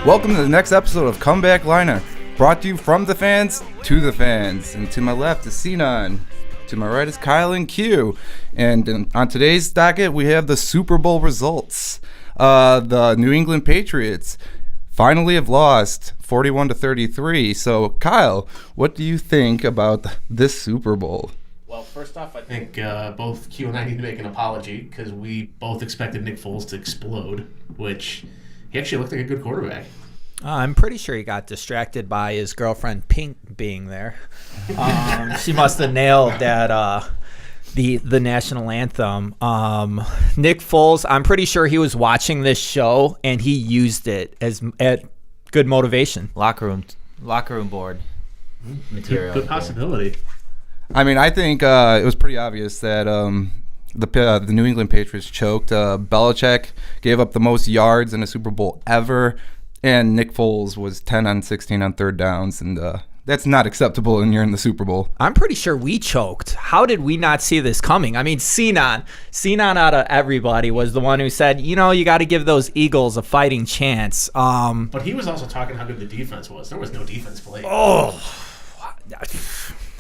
Welcome to the next episode of Comeback Liner, brought to you from the fans to the fans. And to my left is Sinan. To my right is Kyle and Q. And on today's docket, we have the Super Bowl results. The New England Patriots finally have lost 41-33. So, Kyle, what do you think about this Super Bowl? Well, first off, I think both Q and I need to make an apology because we both expected Nick Foles to explode, which he actually looked like a good quarterback. I'm pretty sure he got distracted by his girlfriend Pink being there. She must have nailed that the national anthem. Nick Foles, I'm pretty sure he was watching this show and he used it as good motivation. Locker room board material. Good possibility. I mean, I think it was pretty obvious that the New England Patriots choked. Belichick gave up the most yards in a Super Bowl ever, and Nick Foles was 10 on 16 on third downs, and that's not acceptable when you're in the Super Bowl. I'm pretty sure we choked. How did we not see this coming? I mean, Sinan out of everybody was the one who said, you got to give those Eagles a fighting chance. But he was also talking how good the defense was. There was no defense played.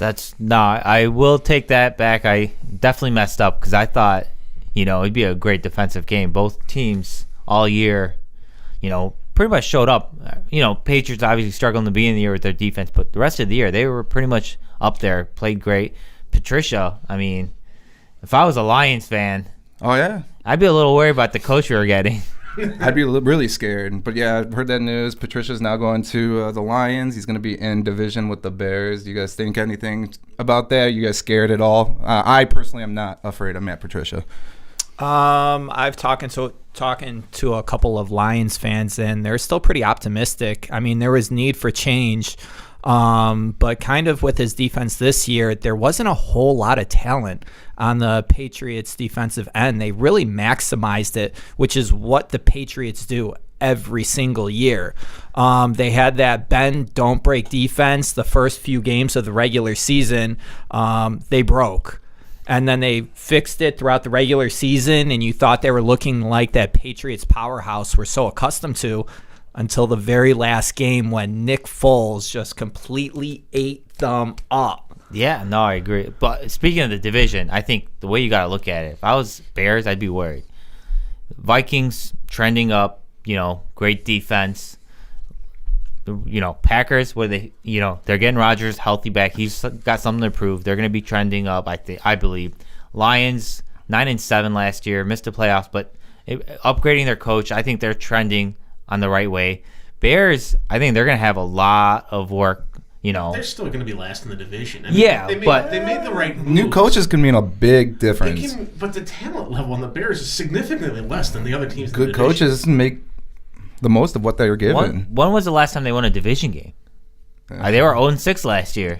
I will take that back. I definitely messed up because I thought, it'd be a great defensive game. Both teams all year, pretty much showed up. Patriots obviously struggled in the beginning of the year with their defense, but the rest of the year they were pretty much up there, played great. Patricia, I mean, if I was a Lions fan, I'd be a little worried about the coach we were getting. I'd be really scared. But yeah, I've heard that news. Patricia's now going to the Lions. He's going to be in division with the Bears. Do you guys think anything about that? You guys scared at all? I personally am not afraid of Matt Patricia. I've talking to a couple of Lions fans, and they're still pretty optimistic. I mean, there was need for change, but kind of with his defense this year, there wasn't a whole lot of talent on the Patriots' defensive end. They really maximized it, which is what the Patriots do every single year. They had that bend, don't break defense. The first few games of the regular season, they broke. And then they fixed it throughout the regular season, and you thought they were looking like that Patriots powerhouse we're so accustomed to until the very last game when Nick Foles just completely ate them up. Yeah, no, I agree. But speaking of the division, I think the way you got to look at it, if I was Bears, I'd be worried. Vikings trending up, great defense. Packers, where they're getting Rodgers healthy back. He's got something to prove. They're going to be trending up, I believe. Lions 9-7 last year, missed the playoffs, but upgrading their coach, I think they're trending on the right way. Bears, I think they're going to have a lot of work. They're still going to be last in the division. I mean, but they made the right moves. New coaches can mean a big difference. But the talent level on the Bears is significantly less than the other teams. Good coaches make the most of what they were given. When was the last time they won a division game? They were 0-6 last year.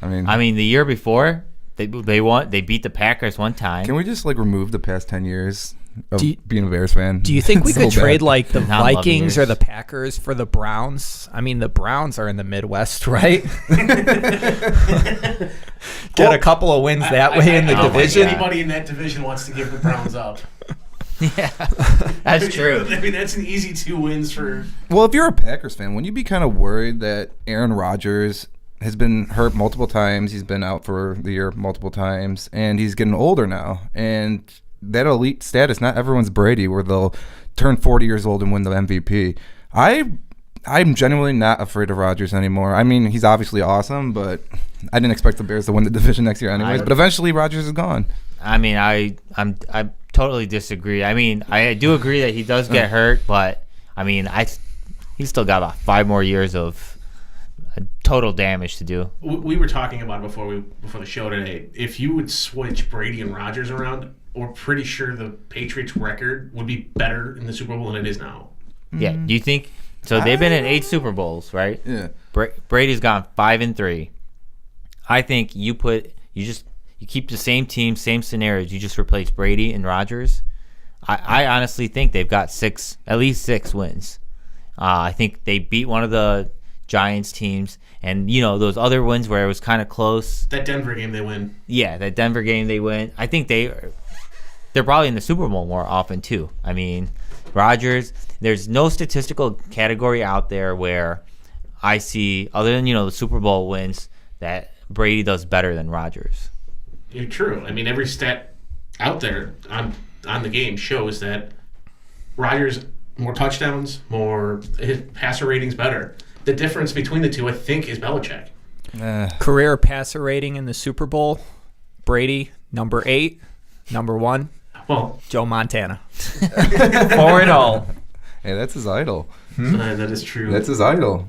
I mean, the year before they won. They beat the Packers one time. Can we just remove the past 10 years of being a Bears fan? Do you think we could trade the Vikings or the Packers for the Browns? I mean, the Browns are in the Midwest, right? Get a couple of wins that way in the division. Anybody in that division wants to give the Browns up. Yeah, that's true. I mean, that's an easy 2 wins for. Well, if you're a Packers fan, wouldn't you be kind of worried that Aaron Rodgers has been hurt multiple times? He's been out for the year multiple times, and he's getting older now. And that elite status, not everyone's Brady, where they'll turn 40 years old and win the MVP. I'm genuinely not afraid of Rodgers anymore. I mean, he's obviously awesome, but I didn't expect the Bears to win the division next year anyways. But eventually, Rodgers is gone. I mean, I totally disagree. I mean, I do agree that he does get hurt, but I mean, he's still got about 5 more years of total damage to do. We were talking about it before the show today. If you would switch Brady and Rodgers around, we're pretty sure the Patriots' record would be better in the Super Bowl than it is now. Yeah. Do you think so? They've been in 8 Super Bowls, right? Yeah. Brady's gone 5-3. I think you keep the same team, same scenarios. You just replace Brady and Rodgers. I honestly think they've got at least 6 wins. I think they beat one of the Giants teams, and those other wins where it was kind of close. That Denver game they win. Yeah, that Denver game they win. I think they're probably in the Super Bowl more often too. I mean, Rodgers, there's no statistical category out there where I see, other than, the Super Bowl wins, that Brady does better than Rodgers. You're true. I mean, every stat out there on the game shows that Rodgers more touchdowns, his passer rating's better. The difference between the two, I think, is Belichick. Career passer rating in the Super Bowl, Brady, number 8. Number 1, Well, Joe Montana. 4-0. Hey, that's his idol. that is true. That's his idol.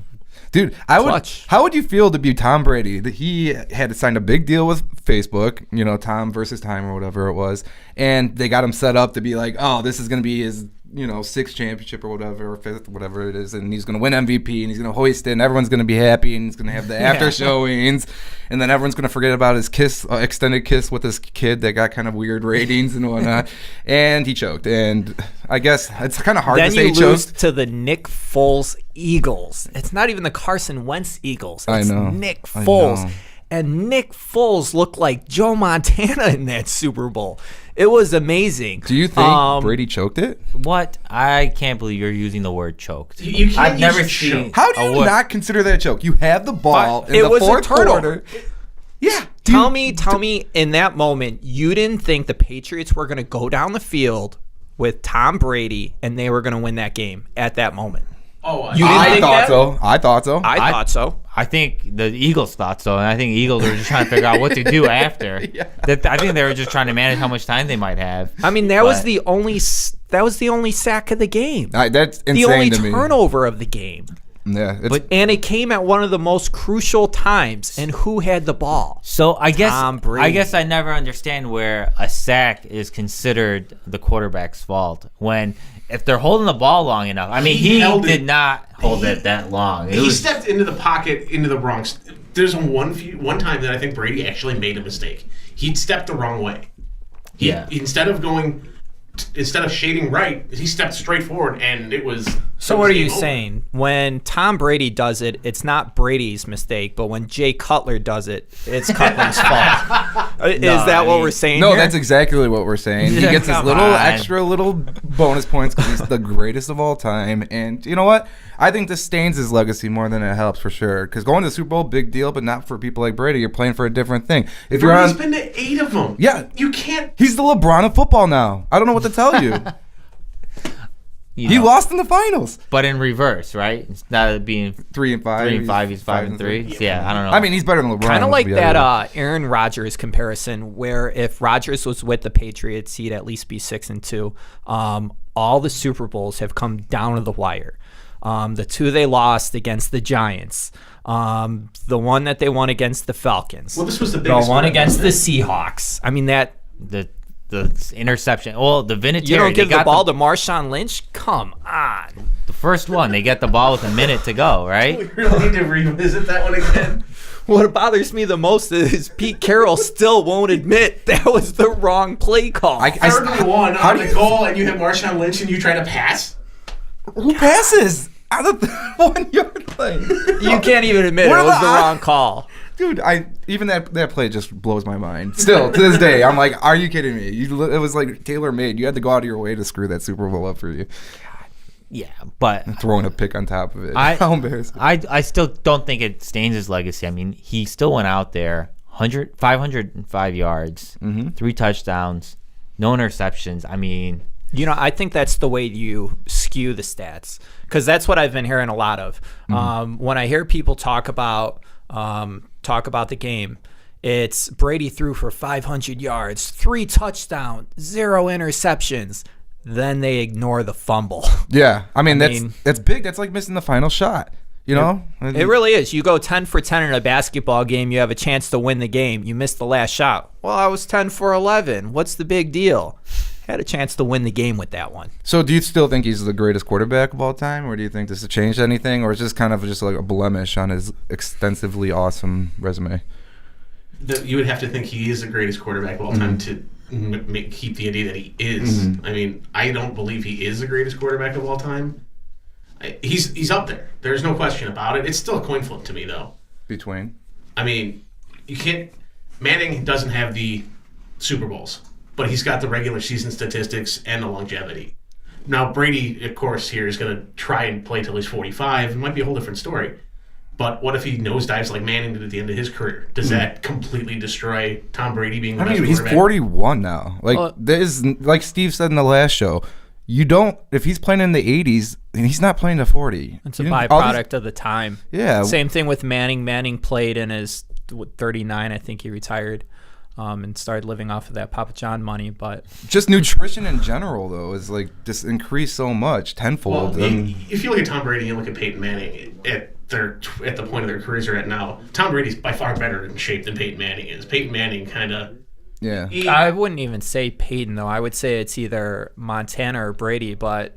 Dude, Clutch. how would you feel to be Tom Brady? That he had to sign a big deal with Facebook, Tom versus Time or whatever it was, and they got him set up to be like, oh, this is going to be his, 6th championship or whatever, or 5th, whatever it is, and he's going to win MVP, and he's going to hoist it, and everyone's going to be happy, and he's going to have the after showings, and then everyone's going to forget about his extended kiss with his kid that got kind of weird ratings and whatnot, and he choked, and I guess it's kind of hard Then to say you he lose choked. to the Nick Foles Eagles. It's not even the Carson Wentz Eagles. I It's know. Nick I Foles. know. And Nick Foles looked like Joe Montana in that Super Bowl. It was amazing. Do you think Brady choked it? What? I can't believe you're using the word choked. You can't I've use never choke. seen. How do you word. not consider that a choke? You have the ball in It the was a fourth turnover. quarter. Yeah. Tell me in that moment, you didn't think the Patriots were going to go down the field with Tom Brady and they were going to win that game at that moment. Oh, You didn't I think thought that? so. I thought so. I thought so. I think the Eagles thought so, and I think the Eagles were just trying to figure out what to do after. I think they were just trying to manage how much time they might have. I mean, that was the only sack of the game. That's insane The only to me. turnover of the game. Yeah. And it came at one of the most crucial times. And who had the ball? So I Tom Brady. I never understand where a sack is considered the quarterback's fault when if they're holding the ball long enough. I mean, he did not hold it that long. He stepped into the pocket into the wrong. There's one time that I think Brady actually made a mistake. He stepped the wrong way. Instead of shading right, he stepped straight forward, and it was. So what are you saying? When Tom Brady does it, it's not Brady's mistake, but when Jay Cutler does it, it's Cutler's fault. Is that what we're saying No, here? that's exactly what we're saying. He gets his Come little on. extra little bonus points because he's the greatest of all time. And you know what? I think this stains his legacy more than it helps for sure. Because going to the Super Bowl, big deal, but not for people like Brady. You're playing for a different thing. If you're Brady's on, been to 8 of them. Yeah. You can't. he's the LeBron of football now. I don't know what to tell you. He lost in the finals. but in reverse, right? Instead of being 3 and 5. 3 and 5, he's 5 and 3. Yeah, I don't know. I mean, he's better than LeBron. Kind of like let's be honest. that Aaron Rodgers comparison, where if Rodgers was with the Patriots, he'd at least be 6-2. All the Super Bowls have come down to the wire. The 2 they lost against the Giants, the one that they won against the Falcons, Well, this was the the biggest one one, against the wasn't Seahawks. I mean, that the interception. Well, the Vinatieri. you don't give they the got ball to Marshawn Lynch? Come on. the first one. They get the ball with a minute to go, right? We really need to revisit that one again. What bothers me the most is Pete Carroll still won't admit that was the wrong play call. Third and 1 how on do the you- goal, and you have Marshawn Lynch, and you try to pass. Who passes out of the 1 yard line? You can't even admit it What was about- the wrong call. Dude, even that play just blows my mind. Still, to this day, I'm like, are you kidding me? It was like tailor-made. You had to go out of your way to screw that Super Bowl up for you. Yeah, but Throwing a pick on top of it. I- How embarrassing. I still don't think it stains his legacy. I mean, he still went out there 505 yards, 3 touchdowns, no interceptions. I mean, I think that's the way you skew the stats, because that's what I've been hearing a lot of. When I hear people talk about the game, it's Brady threw for 500 yards, 3 touchdowns, 0 interceptions. Then they ignore the fumble. Yeah, I mean, mean- that's big. That's like missing the final shot. You know? It really is. You go 10 for 10 in a basketball game, you have a chance to win the game. You missed the last shot. Well, I was 10 for 11. What's the big deal? Had a chance to win the game with that one. So do you still think he's the greatest quarterback of all time, or do you think this has changed anything, or is this kind of just like a blemish on his extensively awesome resume? You would have to think he is the greatest quarterback of all time to keep the idea that he is. I mean, I don't believe he is the greatest quarterback of all time. He's up there. There's no question about it. It's still a coin flip to me, though. Between? I mean, you can't. Manning doesn't have the Super Bowls, but he's got the regular season statistics and the longevity. Now, Brady, of course, here is going to try and play till he's 45. It might be a whole different story. But what if he nosedives like Manning did at the end of his career? Does that completely destroy Tom Brady being the best he's quarterback? 41 now. There's, like Steve said in the last show, if he's playing in the 80s, he's not playing to 40. It's a byproduct of the time. Yeah. Same thing with Manning. Manning played in his 39, I think he retired, and started living off of that Papa John money. But just nutrition in general, though, is like just increased so much, tenfold. Well, if you look at Tom Brady and look at Peyton Manning at the point of their careers they're at now, Tom Brady's by far better in shape than Peyton Manning is. Peyton Manning kind of... Yeah. I wouldn't even say Peyton, though. I would say it's either Montana or Brady. But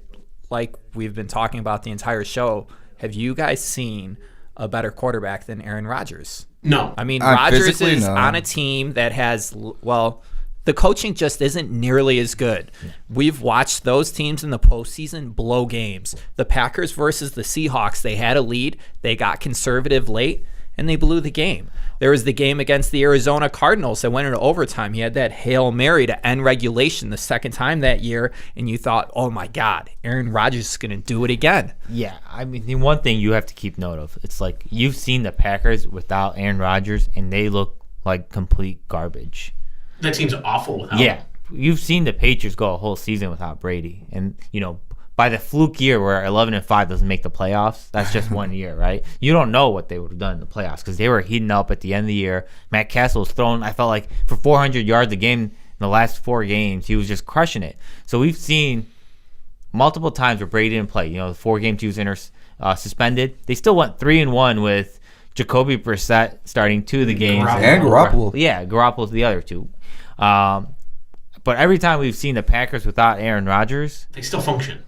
like we've been talking about the entire show, have you guys seen a better quarterback than Aaron Rodgers? No. I mean, Rodgers is no. on a team that has, the coaching just isn't nearly as good. We've watched those teams in the postseason blow games. The Packers versus the Seahawks, they had a lead. They got conservative late, and they blew the game. There was the game against the Arizona Cardinals that went into overtime. He had that Hail Mary to end regulation the second time that year, and you thought, oh, my God, Aaron Rodgers is going to do it again. Yeah, I mean, the one thing you have to keep note of, it's like you've seen the Packers without Aaron Rodgers, and they look like complete garbage. That team's awful without Yeah, him. you've seen the Patriots go a whole season without Brady, and by the fluke year where 11-5 doesn't make the playoffs, that's just 1 year, right? You don't know what they would have done in the playoffs because they were heating up at the end of the year. Matt Castle was throwing, I felt like, for 400 yards a game in the last 4 games. He was just crushing it. So we've seen multiple times where Brady didn't play. The 4 games he was suspended. They still went 3-1 with Jacoby Brissett starting 2 of the games. And Garoppolo. Yeah, Garoppolo's the other 2. But every time we've seen the Packers without Aaron Rodgers, They still function.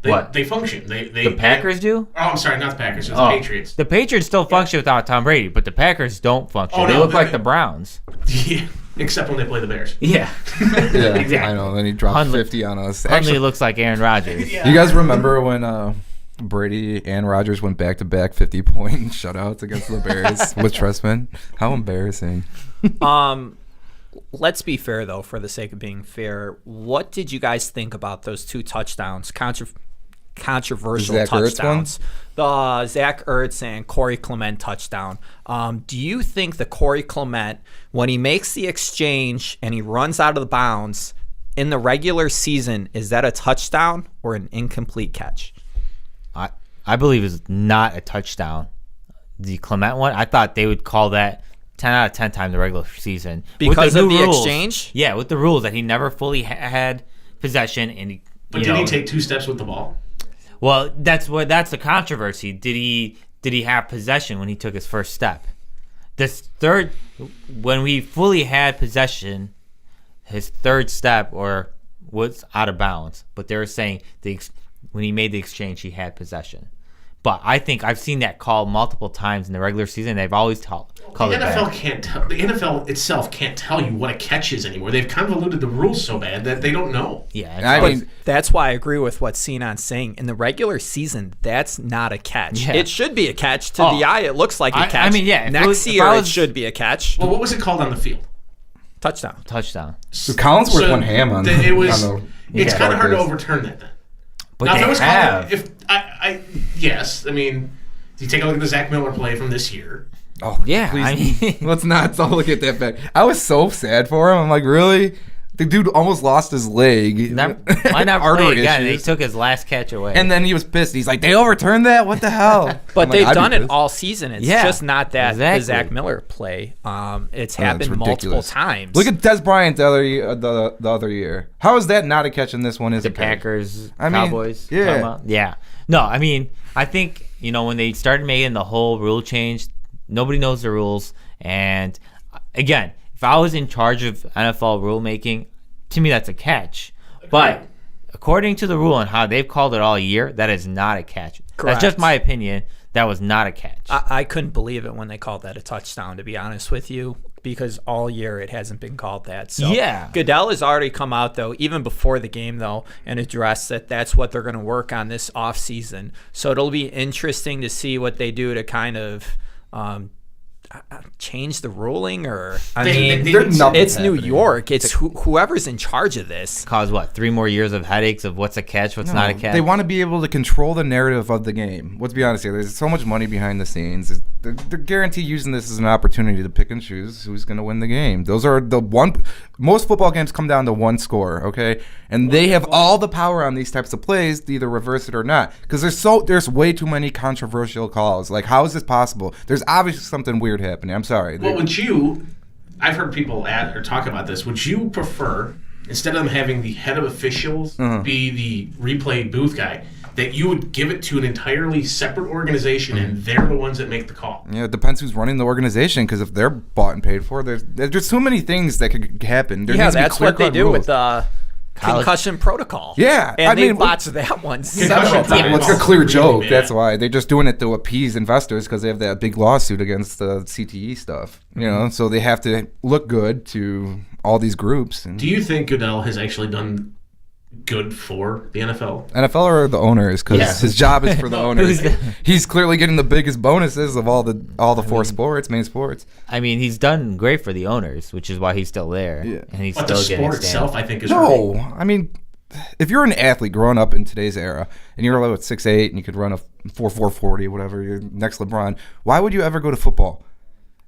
What? They function. They the Packers do? Oh, I'm sorry, not the Packers. It's the Patriots. The Patriots still function without Tom Brady, but the Packers don't function. Oh, they no, look like the Browns. Yeah, except when they play the Bears. Yeah. Yeah, Exactly. I know. Then he dropped Hundley- 50 on us. Hundley looks like Aaron Rodgers. Yeah. You guys remember when Brady and Rodgers went back-to-back 50-point shutouts against the Bears with Trestman? How embarrassing. Let's be fair, though, for the sake of being fair. What did you guys think about those 2 touchdowns? Controversial Zach Ertz touchdowns. The Zach Ertz and Corey Clement touchdown. Do you think the Corey Clement, when he makes the exchange and he runs out of the bounds in the regular season, is that a touchdown or an incomplete catch? I believe it's not a touchdown. The Clement one, I thought they would call that 10 out of 10 times the regular season. Because of the rules, exchange? Yeah, with the rules that he never fully had possession. And But did he take 2 steps with the ball? Well, that's the controversy. Did he have possession when he took his first step? When we fully had possession, his third step was out of bounds. But they were saying when he made the exchange, he had possession. But I think I've seen that call multiple times in the regular season. They've always called it back. The NFL itself can't tell you what a catch is anymore. They've convoluted the rules so bad that they don't know. Yeah, But that's why I agree with what Sinan's saying. In the regular season, that's not a catch. Yeah. It should be a catch. To the eye, it looks like a catch. I mean, yeah. Next year, it should be a catch. Well, what was it called on the field? Touchdown. So Collinsworth went ham on it was. on It's the kind of hard to Chargers. overturn that then. But Now, they if it was have. yes, I mean, you take a look at the Zach Miller play from this year. Oh, Yeah, please, I mean- let's not look at that back. I was so sad for him. I'm like, really? The dude almost lost his leg. Why not Artery play again? They issues. took his last catch away. And then he was pissed. He's like, they overturned that? What the hell? But I'm like, they've I'd be done it pissed. all season. It's Yeah, just not that the exactly. Zach Miller play. It's Oh, happened it's multiple ridiculous. times. Look at Des Bryant the other year. How is that not a catch in this one? Is the a catch? Packers, I mean, Cowboys. yeah. talking about? Yeah. No, I mean, I think, when they started making the whole rule change, nobody knows the rules. And again, if I was in charge of NFL rulemaking, to me, that's a catch. But according to the rule and how they've called it all year, that is not a catch. Correct. That's just my opinion. That was not a catch. I couldn't believe it when they called that a touchdown, to be honest with you, because all year it hasn't been called that. So Yeah. Goodell has already come out, though, even before the game, though, and addressed that that's what they're going to work on this offseason. So it'll be interesting to see what they do to kind of change the ruling, or it's New York. It's whoever's in charge of this. Cause what? 3 more years of headaches of what's a catch, what's not a catch. They want to be able to control the narrative of the game. Let's be honest here. There's so much money behind the scenes. They're guaranteed using this as an opportunity to pick and choose who's going to win the game. Those are most football games come down to one score, okay? And they have all the power on these types of plays to either reverse it or not. Because there's way too many controversial calls. Like, how is this possible? There's obviously something weird happening. I'm sorry. Well, I've heard people talk about this. Would you prefer, instead of them having the head of officials be the replay booth guy, that you would give it to an entirely separate organization and they're the ones that make the call? Yeah, it depends who's running the organization, because if they're bought and paid for, there's so many things that could happen. That's what they do with the concussion protocol. Yeah. And they botched that one several times. Well, it's a clear joke. That's why. They're just doing it to appease investors because they have that big lawsuit against the CTE stuff. So they have to look good to all these groups. Do you think Goodell has actually done good for the NFL? NFL or the owners? Because his job is for the owners. He's clearly getting the biggest bonuses of all the four sports, main sports. I mean, he's done great for the owners, which is why he's still there. Yeah. And he's but still the getting sport itself, I think, is no. I mean, if you're an athlete growing up in today's era and you're like 6'8" and you could run a 4.40, whatever, you're next LeBron, why would you ever go to football?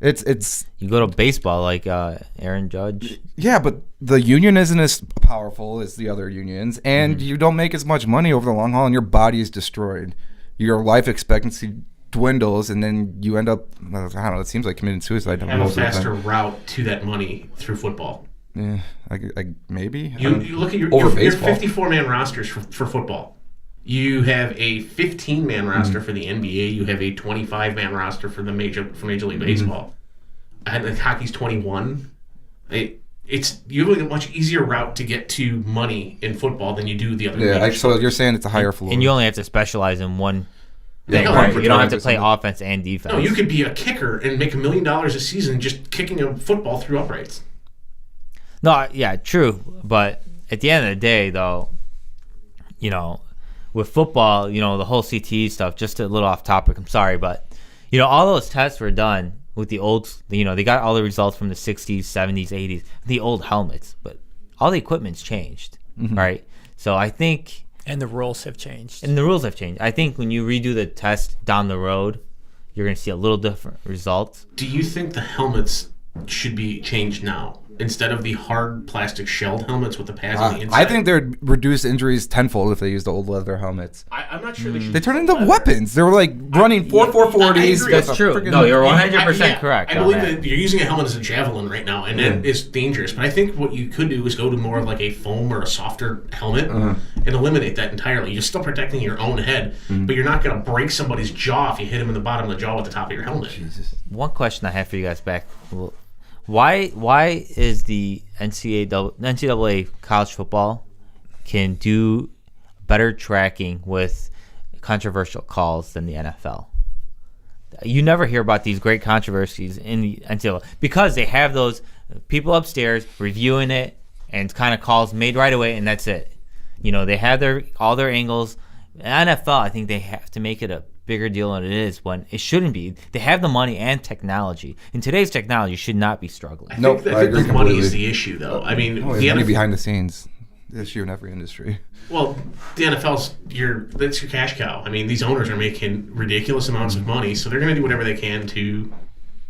It's you go to baseball like Aaron Judge. Yeah, but the union isn't as powerful as the other unions, and you don't make as much money over the long haul, and your body is destroyed. Your life expectancy dwindles, and then you end up, I don't know, it seems like committing suicide. Have a faster route to that money through football. Yeah, maybe. You look at your 54-man rosters for football. You have a 15-man roster for the NBA. You have a 25-man roster for Major League Baseball. And hockey's 21. You have a much easier route to get to money in football than you do the other. Yeah, so you're saying it's a higher floor. And you only have to specialize in one thing, right? You don't have to play offense and defense. No, you could be a kicker and make $1 million a season just kicking a football through uprights. No, yeah, true. But at the end of the day, though, with football, the whole CTE stuff, just a little off topic, I'm sorry, but, all those tests were done with the old, they got all the results from the 60s, 70s, 80s, the old helmets, but all the equipment's changed, right? So I think... And the rules have changed. I think when you redo the test down the road, you're going to see a little different results. Do you think the helmets should be changed now? Instead of the hard plastic shelled helmets with the pads on the inside? I think they'd reduce injuries tenfold if they used the old leather helmets. I'm not sure they should. They turn into weapons. They were like running 4.40s. That's true. No, you're 100% correct. I believe that you're using a helmet as a javelin right now, and it is dangerous. But I think what you could do is go to more of like a foam or a softer helmet and eliminate that entirely. You're still protecting your own head, but you're not going to break somebody's jaw if you hit him in the bottom of the jaw with the top of your helmet. Jesus. One question I have for you guys back. Why is the NCAA college football can do better tracking with controversial calls than the NFL? You never hear about these great controversies in the NCAA because they have those people upstairs reviewing it and kind of calls made right away, and that's it. They have all their angles. NFL, I think they have to make it a bigger deal than it is when it shouldn't be. They have the money and technology. In today's technology, should not be struggling. I think the money is the issue, though. I mean, the money behind the scenes, the issue in every industry. Well, the NFL's that's your cash cow. I mean, these owners are making ridiculous amounts of money, so they're going to do whatever they can to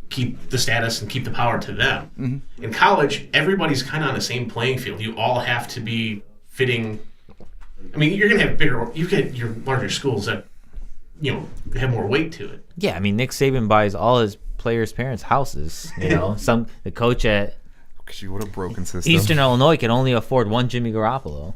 keep the status and keep the power to them. In college, everybody's kind of on the same playing field. You all have to be fitting. I mean, you're going to have you get your larger schools that have more weight to it. Yeah, I mean, Nick Saban buys all his players' parents' houses. The coach at what a broken system. Eastern Illinois can only afford one Jimmy Garoppolo.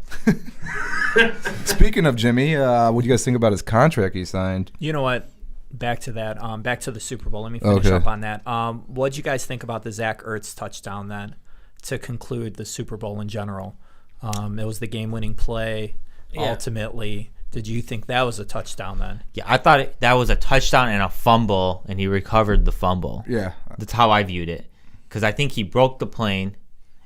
Speaking of Jimmy, what do you guys think about his contract he signed? You know what? Back to that. Back to the Super Bowl. Let me finish up on that. What did you guys think about the Zach Ertz touchdown then to conclude the Super Bowl in general? It was the game-winning play. Ultimately, did you think that was a touchdown then? Yeah, I thought that was a touchdown and a fumble, and he recovered the fumble. Yeah. That's how I viewed it. Because I think he broke the plane,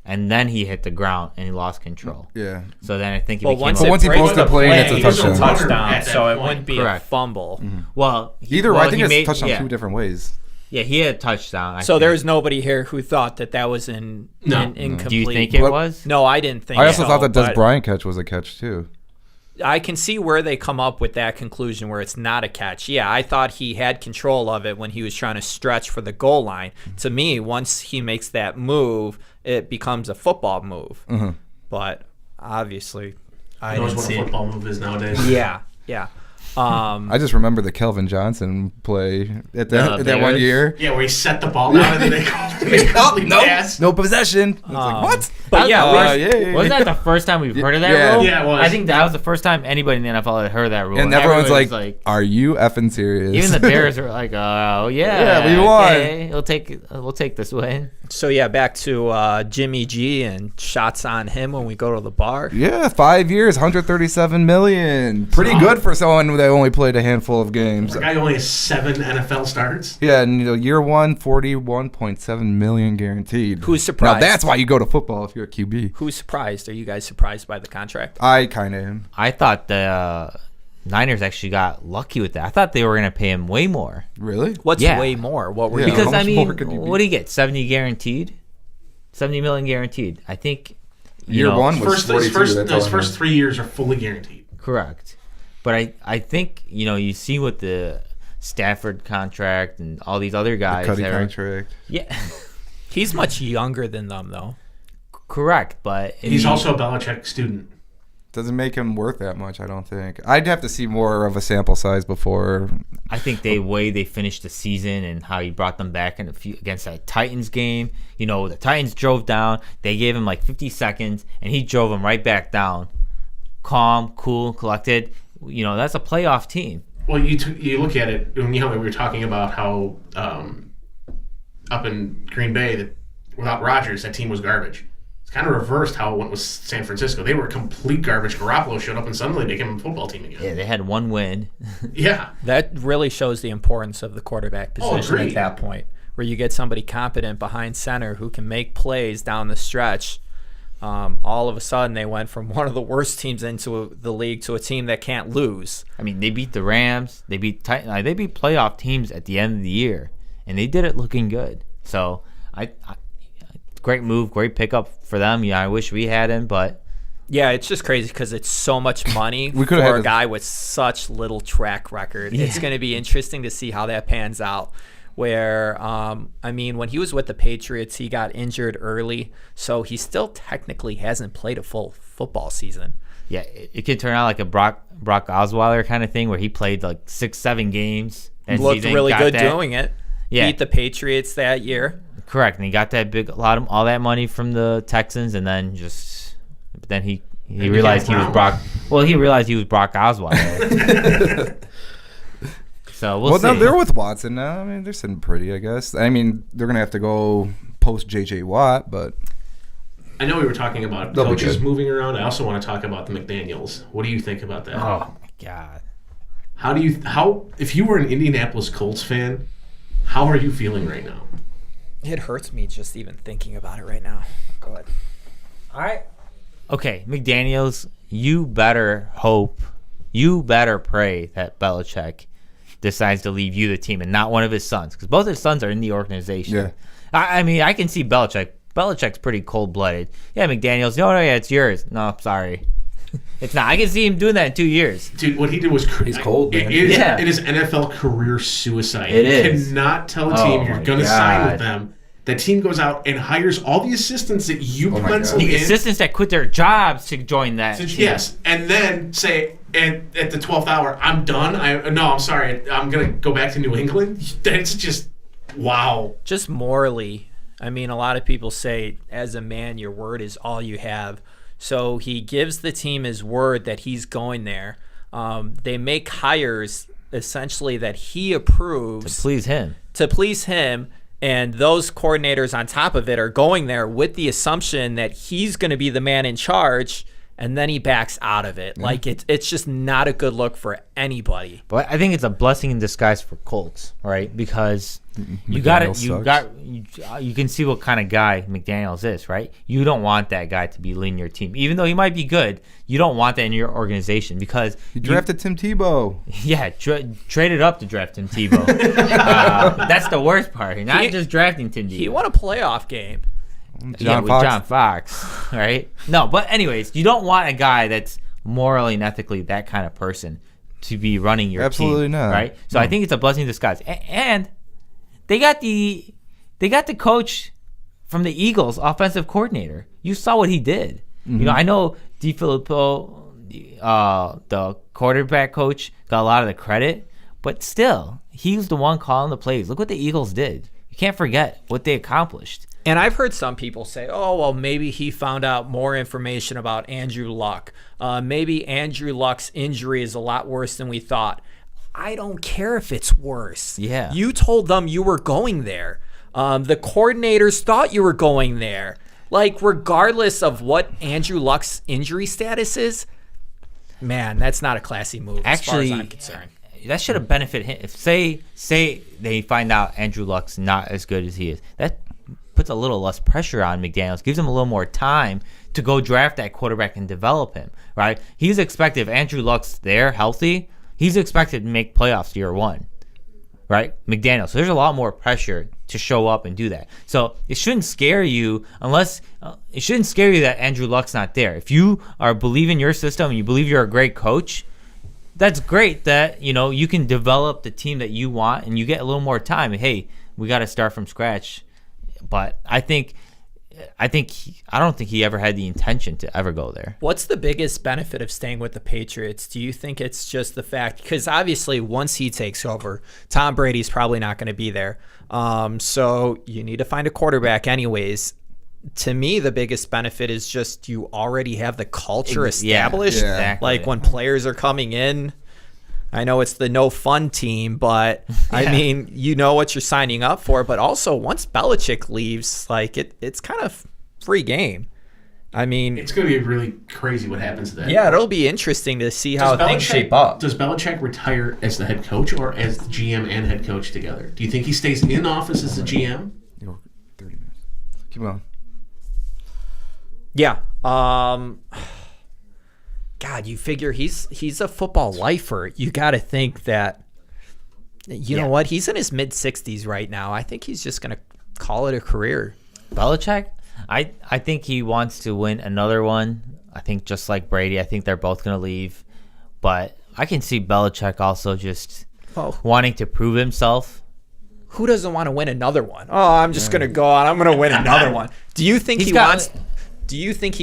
and then he hit the ground, and he lost control. Yeah. So then I think once he broke the plane, it's a touchdown. So it wouldn't be a fumble. Well, I think it's touched on two different ways. Yeah, he had a touchdown. I So think. there's nobody here who thought that was an incomplete. Do you think it was? No, I didn't think I also so, thought that Des but Bryant catch was a catch too. I can see where they come up with that conclusion where it's not a catch. Yeah, I thought he had control of it when he was trying to stretch for the goal line. To me, once he makes that move, it becomes a football move. Mm-hmm. But obviously, I knows didn't what see a it. football move is nowadays. Yeah. I just remember the Kelvin Johnson play at that one Bears? year. Yeah, where he set the ball down and then they called it no, pass. no possession. It's like, what? But yeah, yeah. Wasn't that the first time we've heard of that Yeah. rule? Yeah, it was. I think that was the first time anybody in the NFL had heard that rule. And everyone's everybody like, was "Are you effing serious?" even the Bears were like, "Oh yeah, Yeah, we won. Okay, we'll take this win." So yeah, back to Jimmy G and shots on him when we go to the bar. Yeah, 5 years, 137 million. Pretty good for someone that only played a handful of games. The guy only has 7 NFL starts. Yeah, and year one, 41.7 million guaranteed. Who's surprised? Now that's why you go to football if you're a QB. Who's surprised? Are you guys surprised by the contract? I kind of am. I thought the Niners actually got lucky with that. I thought they were going to pay him way more Really? What's Yeah. way more? What were Yeah. you? because How much more could he be? what do you get? 70 guaranteed, 70 million guaranteed. I think Year one was His 42. first that's all I know. 3 years are fully guaranteed. correct. But I think you see with the Stafford contract and all these other guys. Cuddy that are- contract. Yeah, He's much younger than them, though. correct. But He's also a Belichick student. Doesn't make him worth that much, I don't think. I'd have to see more of a sample size before. I think they finished the season and how he brought them back in against that Titans game. The Titans drove down. They gave him like 50 seconds, and he drove them right back down. Calm, cool, collected. That's a playoff team. Well, you look at it, we were talking about how up in Green Bay, that without Rodgers, that team was garbage. It's kind of reversed how it went with San Francisco. They were complete garbage. Garoppolo showed up and suddenly became a football team again. Yeah, they had one win. Yeah. That really shows the importance of the quarterback position agreed. at that point, where you get somebody competent behind center who can make plays down the stretch. All of a sudden, they went from one of the worst teams into the league to a team that can't lose. I mean, they beat the Rams. They beat Titans. They beat playoff teams at the end of the year, and they did it looking good. So, great move, great pickup for them. Yeah, I wish we had him, but Yeah, it's just crazy because it's so much money We for could've had a a- guy with such little track record. It's going to be interesting to see how that pans out. Where, when he was with the Patriots, he got injured early, so he still technically hasn't played a full football season. yeah, it could turn out like a Brock Osweiler kind of thing where he played like 6-7 games and Looked season, really got good that- doing it. Yeah. Beat the Patriots that year. Correct, and he got that all that money from the Texans, and then he realized he was Brown. Brock. Well, he realized he was Brock Osweiler. So we'll see. No, they're with Watson now. I mean, they're sitting pretty, I guess. I mean, they're going to have to go post J.J. Watt, but I know we were talking about They'll be coaches good. moving around. I also want to talk about the McDaniels. What do you think about that? Oh my God. If you were an Indianapolis Colts fan, how are you feeling right now? It hurts me just even thinking about it right now. Go ahead. All right. Okay, McDaniels, you better pray that Belichick decides to leave you the team and not one of his sons, because both his sons are in the organization. Yeah. I can see Belichick. Belichick's pretty cold-blooded. Yeah, McDaniels. Oh, no, yeah, it's yours. No, I'm sorry. It's not. I can see him doing that in 2 years. Dude, what he did was He's cold, man. It is NFL career suicide. It you is. cannot tell a team Oh you're my going to sign God. with them. That team goes out and hires all the assistants that you my penciled God. The in. assistants that quit their jobs to join that team. Yes, and then say at the 12th hour, I'm done. I'm sorry. I'm going to go back to New England. That's just wow. Just morally, a lot of people say, as a man, your word is all you have. So he gives the team his word that he's going there. They make hires essentially that he approves To please him. and those coordinators on top of it are going there with the assumption that he's going to be the man in charge. and then he backs out of it. Like it's just not a good look for anybody. But I think it's a blessing in disguise for Colts, right? Because you can see what kind of guy McDaniels is, right? You don't want that guy to be leading your team, even though he might be good. You don't want that in your organization because you drafted Tim Tebow. Yeah, traded up to draft Tim Tebow. That's the worst part. You're not just drafting Tim Tebow. He won a playoff game. John Fox, right? No, but anyways, you don't want a guy that's morally and ethically that kind of person to be running your team. Absolutely not. Right? So I think it's a blessing in disguise. And they got the coach from the Eagles, offensive coordinator. You saw what he did. Mm-hmm. You know, I know DiFilippo, the quarterback coach, got a lot of the credit, but still, he was the one calling the plays. Look what the Eagles did. You can't forget what they accomplished. And I've heard some people say, oh, well, maybe he found out more information about Andrew Luck. Maybe Andrew Luck's injury is a lot worse than we thought. I don't care if it's worse. Yeah. You told them you were going there. The coordinators thought you were going there. Like, regardless of what Andrew Luck's injury status is, man, that's not a classy move Actually, as far as I'm concerned. That should have benefited him. If say they find out Andrew Luck's not as good as he is, that puts a little less pressure on McDaniels, gives him a little more time to go draft that quarterback and develop him, right? He's expected, if Andrew Luck's there, healthy, he's expected to make playoffs year one, right? McDaniels. So there's a lot more pressure to show up and do that. So it shouldn't scare you it shouldn't scare you that Andrew Luck's not there. If you are believing your system and you believe you're a great coach, that's great that, you know, you can develop the team that you want and you get a little more time. Hey, we got to start from scratch. But I don't think he ever had the intention to ever go there. What's the biggest benefit of staying with the Patriots? Do you think it's just the fact, because obviously once he takes over, Tom Brady's probably not going to be there. So you need to find a quarterback anyways. To me, the biggest benefit is just you already have the culture established. Yeah, exactly. Like when players are coming in, I know it's the no fun team, but I mean, you know what you're signing up for. But also, once Belichick leaves, like it's kind of free game. I mean, it's going to be really crazy what happens to that. Yeah, it'll be interesting to see how things shape up. Does Belichick retire as the head coach or as the GM and head coach together? Do you think he stays in office as the GM? 30 minutes. Keep going. Yeah. God, you figure he's a football lifer. You got to think that, you know what? He's in his mid-60s right now. I think he's just going to call it a career. Belichick? I think he wants to win another one. I think just like Brady, I think they're both going to leave. But I can see Belichick also just wanting to prove himself. Who doesn't want to win another one? Oh, I'm just going to go on. I'm going to win another one. Do you think he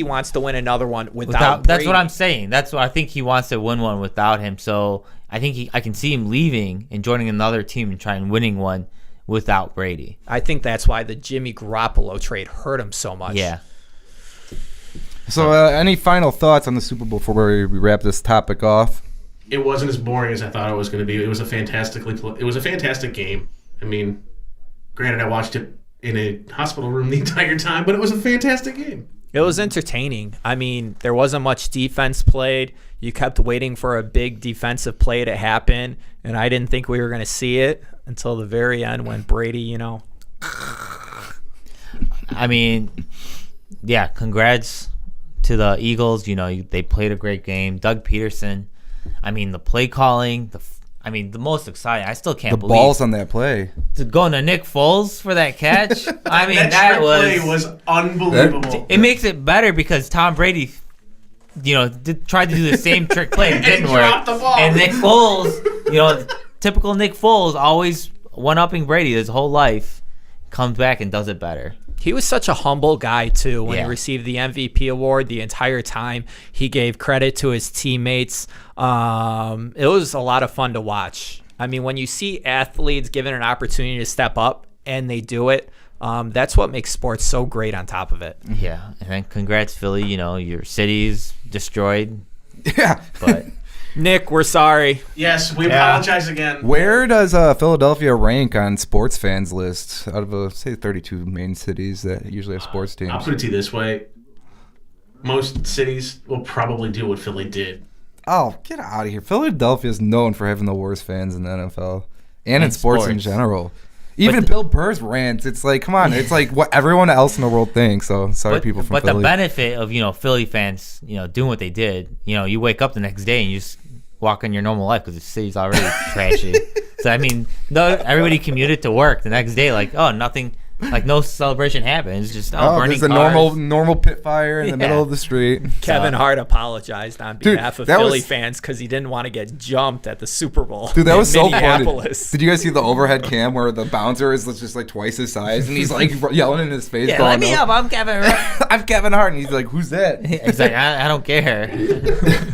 wants to win another one without Brady? That's what I'm saying. That's what I think he wants to win one without him. So I think I can see him leaving and joining another team and trying winning one without Brady. I think that's why the Jimmy Garoppolo trade hurt him so much. Yeah. So any final thoughts on the Super Bowl before we wrap this topic off? It wasn't as boring as I thought it was going to be. It was a fantastic game. I mean, granted, I watched it in a hospital room the entire time, but it was a fantastic game. It was entertaining. I mean, there wasn't much defense played. You kept waiting for a big defensive play to happen, and I didn't think we were going to see it until the very end when Brady, I mean, yeah, congrats to the Eagles. They played a great game. Doug Peterson, I mean, the play calling, the most exciting. I still can't believe the balls on that play. To go to Nick Foles for that catch. I mean, that play was unbelievable. It makes it better because Tom Brady, tried to do the same trick play. It didn't work. Dropped the ball. And Nick Foles, typical Nick Foles, always one-upping Brady his whole life, comes back and does it better. He was such a humble guy, too. When he received the MVP award, the entire time he gave credit to his teammates. It was a lot of fun to watch. I mean, when you see athletes given an opportunity to step up and they do it, that's what makes sports so great on top of it. Yeah, and then congrats, Philly. Your city's destroyed. Yeah. But Nick, we're sorry. Yes, we apologize again. Where does Philadelphia rank on sports fans lists out of, say, 32 main cities that usually have sports teams? I'll put it to you this way. most cities will probably do what Philly did. Oh, get out of here. Philadelphia is known for having the worst fans in the NFL and in sports in general. Even Bill Burr's rants, it's like, come on, it's like what everyone else in the world thinks. So sorry, people from Philly. But the benefit of Philly fans, doing what they did, you wake up the next day and you just walk on your normal life because the city's already trashy. So I mean, everybody commuted to work the next day, like, oh, nothing. Like no celebration happens, just burning there's a cars. normal pit fire in the middle of the street. Kevin Hart apologized on behalf of Philly fans because he didn't want to get jumped at the Super Bowl. Dude, that was so funny. Did you guys see the overhead cam where the bouncer is just like twice his size and he's like yelling in his face? Yeah, let me up. I'm Kevin Hart. I'm Kevin Hart, and he's like, "Who's that?" He's like, I don't care.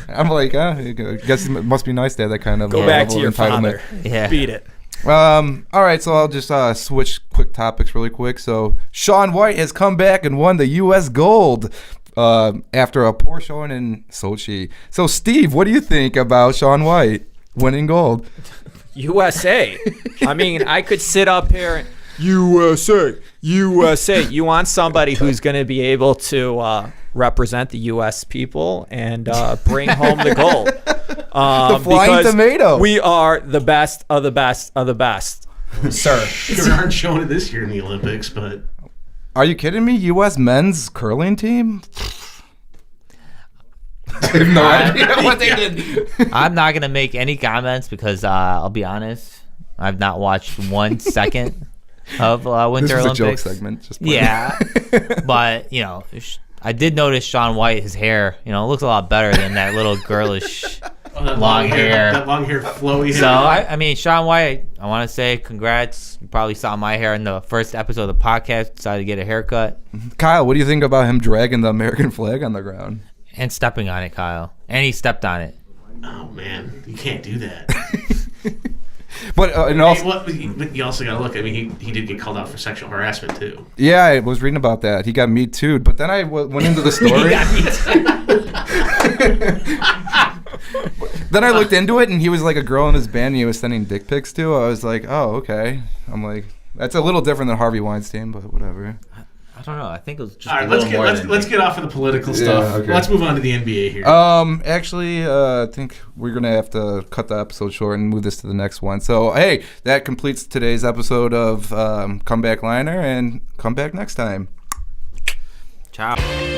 I'm like, I guess it must be nice to have that kind of go back to your entitlement. father. Yeah, beat it. All right, so I'll just switch quick topics really quick. So Shaun White has come back and won the U.S. gold after a poor showing in Sochi. So Steve, what do you think about Shaun White winning gold? USA. I mean, I could sit up here and USA. You want somebody who's going to be able to represent the U.S. people and bring home the gold. The flying tomato. We are the best of the best of the best, sir. Sure aren't showing it this year in the Olympics, but are you kidding me? U.S. men's curling team? I have no idea what they did. I'm not gonna make any comments because I'll be honest, I've not watched 1 second of Winter Olympics. This was a joke segment. Just yeah, but I did notice Shaun White, his hair, looks a lot better than that little girlish long hair. That long hair, flowy hair. So, I mean, Shaun White, I want to say congrats. You probably saw my hair in the first episode of the podcast. Decided to get a haircut. Kyle, what do you think about him dragging the American flag on the ground? And stepping on it, Kyle. And he stepped on it. Oh, man. You can't do that. But you also got to look. I mean, he did get called out for sexual harassment too. Yeah, I was reading about that. He got me too. But then I went into the story. Then I looked into it, and he was like a girl in his band, and he was sending dick pics to. I was like, oh, okay. I'm like, that's a little different than Harvey Weinstein, but whatever. I don't know. I think it was just all right. Let's get off of the political stuff. Okay. Let's move on to the NBA here. Actually, I think we're gonna have to cut the episode short and move this to the next one. So, hey, that completes today's episode of Comeback Liner, and come back next time. Ciao.